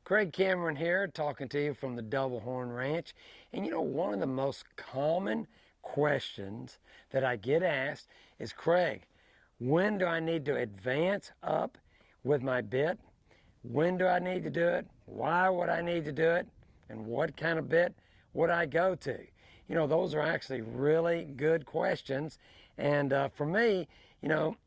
Craig Cameron here, talking to you from the Double Horn Ranch. And one of the most common questions that I get asked is, Craig, when do I need to advance up with my bit? When do I need to do it? Why would I need to do it? And what kind of bit would I go to? Those are actually really good questions. And for me,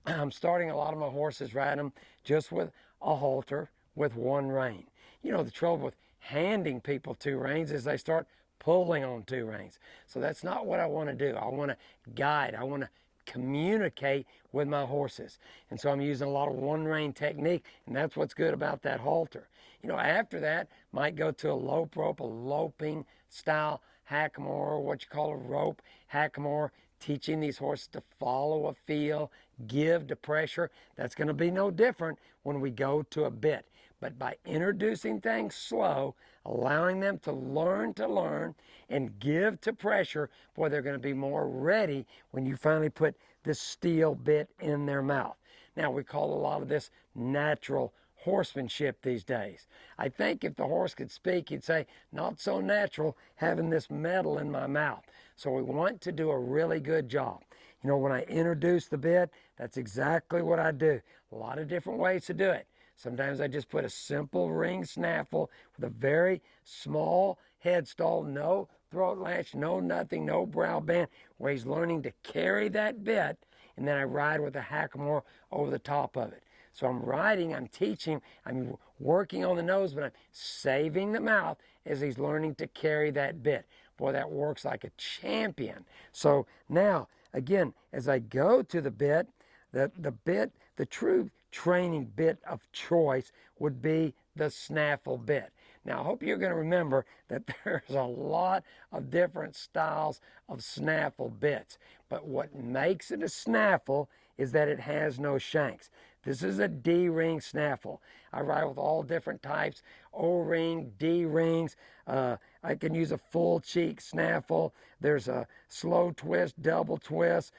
I'm starting a lot of my horses riding them just with a halter with one rein. The trouble with handing people two reins is they start pulling on two reins. So that's not what I want to do. I want to guide. I want to communicate with my horses. And so I'm using a lot of one rein technique, and that's what's good about that halter. After that, might go to a lope rope, a loping style hackamore, what you call a rope hackamore, teaching these horses to follow a feel, give to pressure. That's going to be no different when we go to a bit. But by introducing things slow, allowing them to learn and give to pressure, boy, they're going to be more ready when you finally put this steel bit in their mouth. Now, we call a lot of this natural horsemanship these days. I think if the horse could speak, he'd say, not so natural having this metal in my mouth. So we want to do a really good job. When I introduce the bit, that's exactly what I do. A lot of different ways to do it. Sometimes I just put a simple ring snaffle with a very small head stall, no throat latch, no nothing, no brow band, where he's learning to carry that bit, and then I ride with a hackamore over the top of it. So I'm riding, I'm teaching, I'm working on the nose, but I'm saving the mouth as he's learning to carry that bit. Boy, that works like a champion. So now, again, as I go to the bit, the true training bit of choice would be the snaffle bit. Now, I hope you're going to remember that there's a lot of different styles of snaffle bits. But what makes it a snaffle is that it has no shanks. This is a D-ring snaffle. I ride with all different types, O-ring, D-rings. I can use a full cheek snaffle. There's a slow twist, double twist,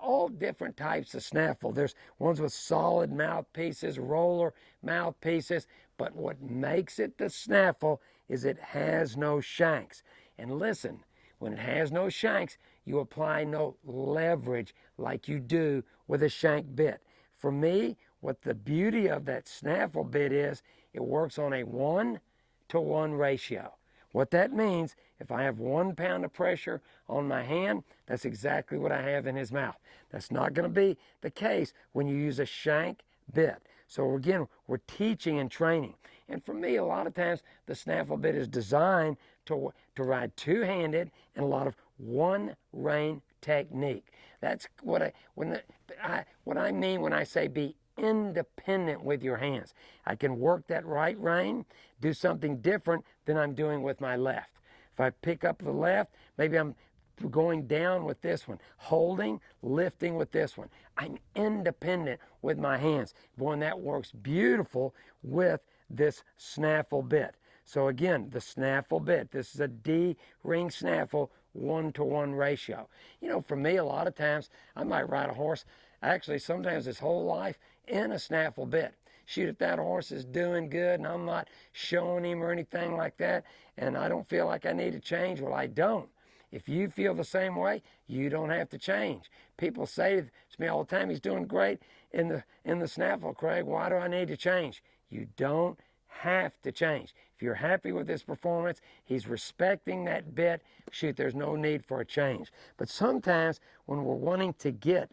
all different types of snaffle. There's ones with solid mouthpieces, roller mouthpieces. But what makes it the snaffle is it has no shanks. And listen, when it has no shanks, you apply no leverage like you do with a shank bit. For me, what the beauty of that snaffle bit is, it works on a 1-to-1 ratio. What that means, if I have 1 pound of pressure on my hand, that's exactly what I have in his mouth. That's not going to be the case when you use a shank bit. So again, we're teaching and training. And for me, a lot of times, the snaffle bit is designed to ride two-handed and a lot of one rein technique. That's what I mean when I say be independent with your hands. I can work that right rein, do something different than I'm doing with my left. If I pick up the left, maybe I'm going down with this one, holding, lifting with this one. I'm independent with my hands. Boy, and that works beautiful with this snaffle bit. So again, the snaffle bit, this is a D-ring snaffle, 1-to-1 ratio. For me, a lot of times, I might ride a horse, actually sometimes his whole life, in a snaffle bit. Shoot, if that horse is doing good and I'm not showing him or anything like that, and I don't feel like I need to change, well, I don't. If you feel the same way, you don't have to change. People say to me all the time, he's doing great in the snaffle, Craig. Why do I need to change? You don't have to change. If you're happy with his performance, he's respecting that bit, shoot, there's no need for a change. But sometimes when we're wanting to get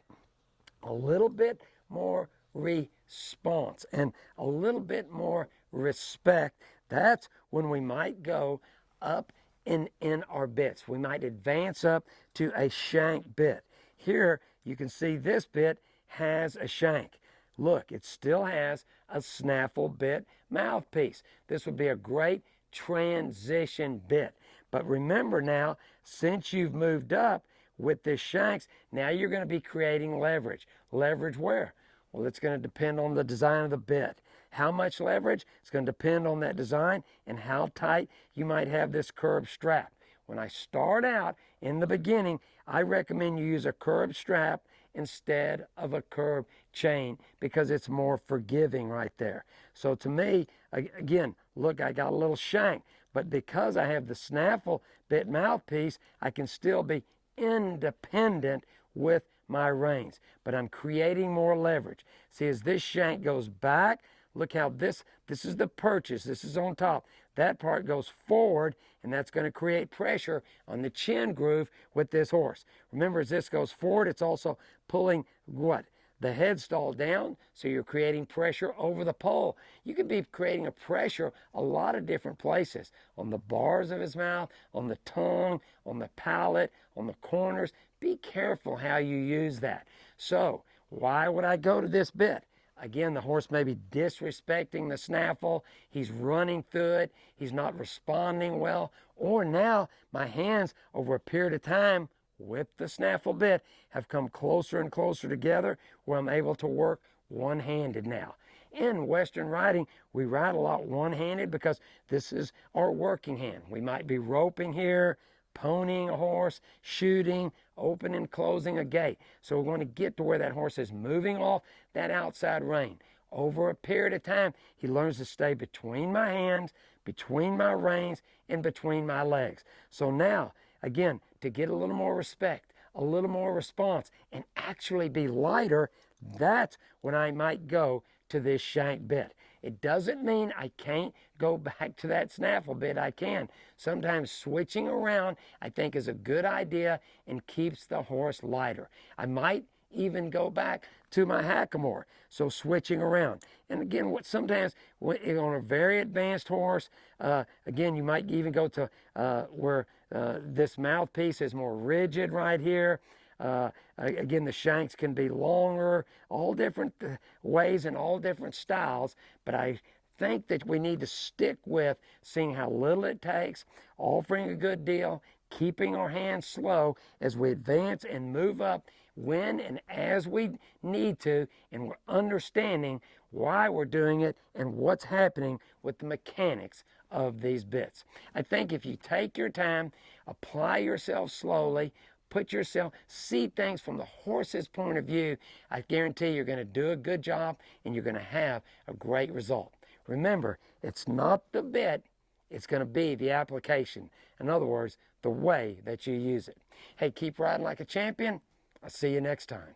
a little bit more response and a little bit more respect, that's when we might go up in our bits. We might advance up to a shank bit. Here you can see this bit has a shank. Look, it still has a snaffle bit mouthpiece. This would be a great transition bit. But remember now, since you've moved up with the shanks, now you're going to be creating leverage. Leverage where? Well, it's going to depend on the design of the bit. How much leverage? It's going to depend on that design and how tight you might have this curb strap. When I start out in the beginning, I recommend you use a curb strap instead of a curb chain because it's more forgiving right there. So to me, again, look, I got a little shank, but because I have the snaffle bit mouthpiece, I can still be independent with my reins, but I'm creating more leverage. See, as this shank goes back, look how this is the purchase, this is on top. That part goes forward, and that's going to create pressure on the chin groove with this horse. Remember, as this goes forward, it's also pulling what? The headstall down, so you're creating pressure over the pole. You could be creating a pressure a lot of different places, on the bars of his mouth, on the tongue, on the palate, on the corners. Be careful how you use that. So why would I go to this bit? Again, the horse may be disrespecting the snaffle. He's running through it. He's not responding well. Or now my hands over a period of time with the snaffle bit have come closer and closer together where I'm able to work one-handed now. In Western riding, we ride a lot one-handed because this is our working hand. We might be roping here, ponying a horse, shooting, opening and closing a gate. So we're going to get to where that horse is moving off that outside rein. Over a period of time, he learns to stay between my hands, between my reins, and between my legs. So now, again, to get a little more respect, a little more response, and actually be lighter, that's when I might go to this shank bit. It doesn't mean I can't go back to that snaffle bit. I can. Sometimes switching around, I think, is a good idea and keeps the horse lighter. I might even go back to my hackamore, so switching around. And again, sometimes on a very advanced horse, again, you might even go to where this mouthpiece is more rigid right here. Again, the shanks can be longer, all different ways and all different styles, but I think that we need to stick with seeing how little it takes, offering a good deal, keeping our hands slow as we advance and move up when and as we need to, and we're understanding why we're doing it and what's happening with the mechanics of these bits. I think if you take your time, apply yourself slowly, see things from the horse's point of view, I guarantee you're going to do a good job and you're going to have a great result. Remember, it's not the bit, it's going to be the application. In other words, the way that you use it. Hey, keep riding like a champion. I'll see you next time.